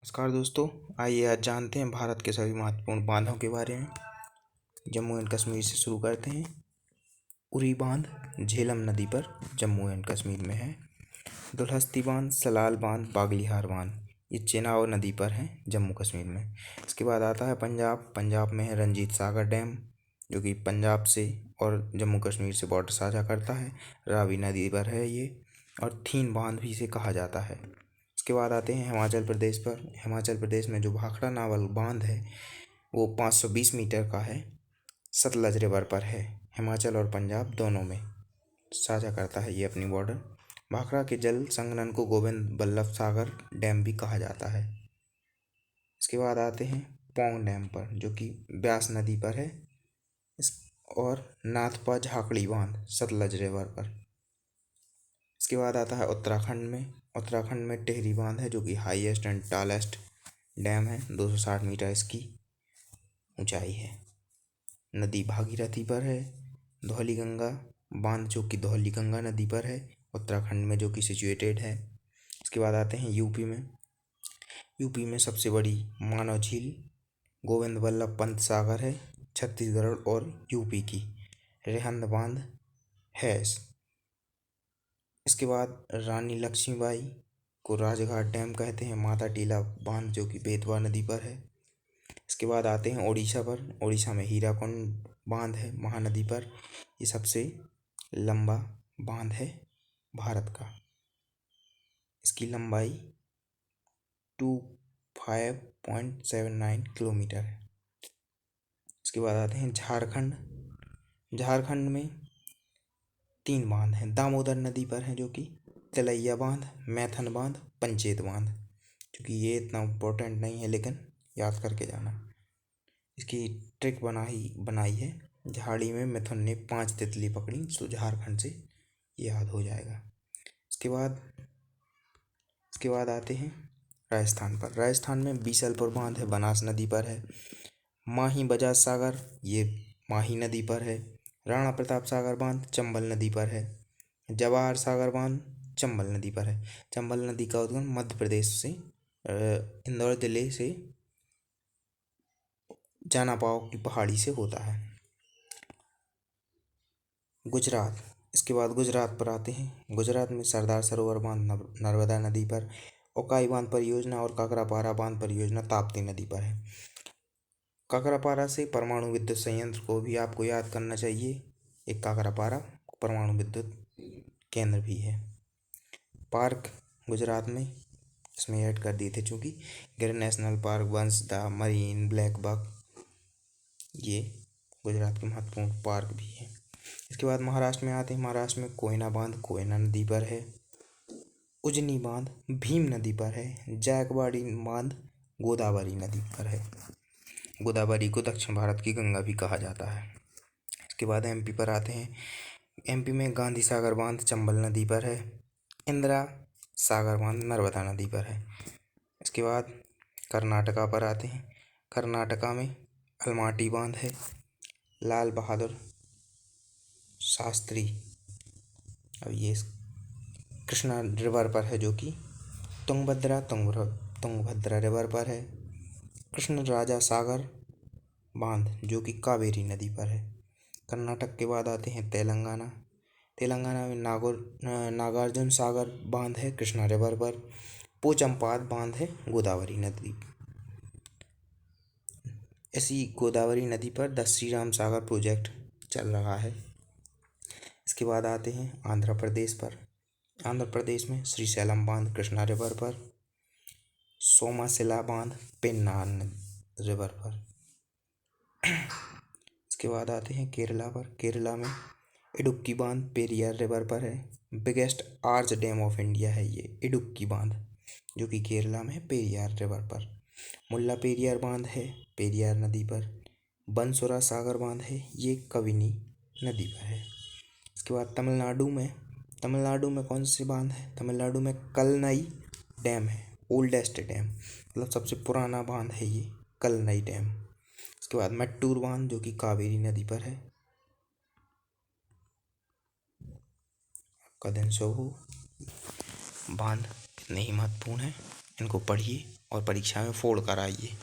नमस्कार दोस्तों, आइए आज जानते हैं भारत के सभी महत्वपूर्ण बांधों के बारे में। जम्मू एंड कश्मीर से शुरू करते हैं। उरी बांध झेलम नदी पर जम्मू एंड कश्मीर में है। दुलहस्ती बांध, सलाल बांध, बागलीहार बांध ये चेनाब नदी पर है जम्मू कश्मीर में। इसके बाद आता है पंजाब में है रंजीत सागर डैम, जो कि पंजाब से और जम्मू कश्मीर से बॉर्डर साझा करता है। रावी नदी पर है ये, और थीन बांध भी इसे कहा जाता है। इसके बाद आते हैं हिमाचल प्रदेश पर। हिमाचल प्रदेश में जो भाखड़ा नावल बांध है वो 520 मीटर का है, सतलज रिवर पर है। हिमाचल और पंजाब दोनों में साझा करता है ये अपनी बॉर्डर। भाखड़ा के जल संग्रहण को गोविंद बल्लभ सागर डैम भी कहा जाता है। इसके बाद आते हैं पौंग डैम पर, जो कि ब्यास नदी पर है। इस और नाथपा झाकड़ी बांध सतलज रिवर पर। इसके बाद आता है उत्तराखंड में टिहरी बांध है, जो कि हाईएस्ट एंड टालेस्ट डैम है। 260 मीटर इसकी ऊंचाई है। नदी भागीरथी पर है। धौलीगंगा बांध, जो कि धौलीगंगा नदी पर है, उत्तराखंड में, जो कि सिचुएटेड है। इसके बाद आते हैं यूपी में सबसे बड़ी मानव झील गोविंद बल्लभ पंत सागर है, छत्तीसगढ़ और यूपी की। रेहंद बांध है। इसके बाद रानी लक्ष्मीबाई को राजघाट डैम कहते हैं। माता टीला बांध, जो कि बेतवा नदी पर है। इसके बाद आते हैं ओडिशा पर। ओडिशा में हीराकुंड बांध है महानदी पर। ये सबसे लंबा बांध है भारत का। इसकी लंबाई 25.79 किलोमीटर है। इसके बाद आते हैं झारखंड में 3 बांध हैं। दामोदर नदी पर है, जो कि तिलैया बांध, मैथन बांध, पंचेत बांध, क्योंकि ये इतना इम्पोर्टेंट नहीं है लेकिन याद करके जाना। इसकी ट्रिक बनाई है। झाड़ी में मिथुन ने 5 तितली पकड़ी, तो झारखंड से याद हो जाएगा। इसके बाद आते हैं राजस्थान पर। राजस्थान में बीसलपुर बांध है, बनास नदी पर है। माही बजाज सागर, ये माही नदी पर है। राणा प्रताप सागर बांध चंबल नदी पर है। जवाहर सागर बांध चंबल नदी पर है। चंबल नदी का उद्गम मध्य प्रदेश से इंदौर जिले से जानापाव की पहाड़ी से होता है। गुजरात। इसके बाद गुजरात पर आते हैं। गुजरात में सरदार सरोवर बांध नर्मदा नदी पर, ओकाई बांध परियोजना और काकरापारा बांध परियोजना ताप्ती नदी पर है। काकरापारा से परमाणु विद्युत संयंत्र को भी आपको याद करना चाहिए। एक काकरापारा परमाणु विद्युत केंद्र भी है। पार्क गुजरात में इसमें ऐड कर दिए थे, चूँकि Gir national park, Vansda, marine, blackbuck, ये गुजरात के महत्वपूर्ण पार्क भी हैं। इसके बाद महाराष्ट्र में आते हैं। महाराष्ट्र में कोयना बांध कोयना नदी पर है। उजनी बांध भीम नदी पर है। जायकवाड़ी बांध गोदावरी नदी पर है। गोदावरी को दक्षिण भारत की गंगा भी कहा जाता है। इसके बाद एमपी पर आते हैं। एमपी में गांधी सागर बांध चंबल नदी पर है। इंदिरा सागर बांध नर्मदा नदी पर है। इसके बाद कर्नाटका पर आते हैं। कर्नाटका में अलमाटी बांध है। लाल बहादुर शास्त्री, अब ये कृष्णा रिवर पर है, जो कि तुंगभद्रा रिवर पर है। कृष्ण राजा सागर बांध, जो कि कावेरी नदी पर है। कर्नाटक के बाद आते हैं तेलंगाना में नागार्जुन सागर बांध है कृष्णा रिवर पर। पोचमपाद बांध है गोदावरी नदी। इसी गोदावरी नदी पर द श्री राम सागर प्रोजेक्ट चल रहा है। इसके बाद आते हैं आंध्र प्रदेश पर। आंध्र प्रदेश में श्रीशैलम बांध कृष्णा रिवर पर। सोमाशिला बांध पेन्नार रिवर पर। इसके बाद आते हैं केरला पर। केरला में इडुक्की बांध पेरियार रिवर पर है। Biggest arch dam of India है ये इडुक्की बांध, जो कि केरला में पेरियार रिवर पर। मुल्ला पेरियार बांध है पेरियार नदी पर। बंसुरा सागर बांध है, ये कबिनी नदी पर है। इसके बाद तमिलनाडु में कौन सी बांध है? तमिलनाडु में कलनई डैम है, ओल्डेस्ट डैम, मतलब सबसे पुराना बांध है ये कलनई डैम। इसके बाद मट्टूर बांध, जो कि कावेरी नदी पर है। आपका दिन शुभ हो। बांध इतने ही महत्वपूर्ण है, इनको पढ़िए। और परीक्षा में फोड़ कर आइए।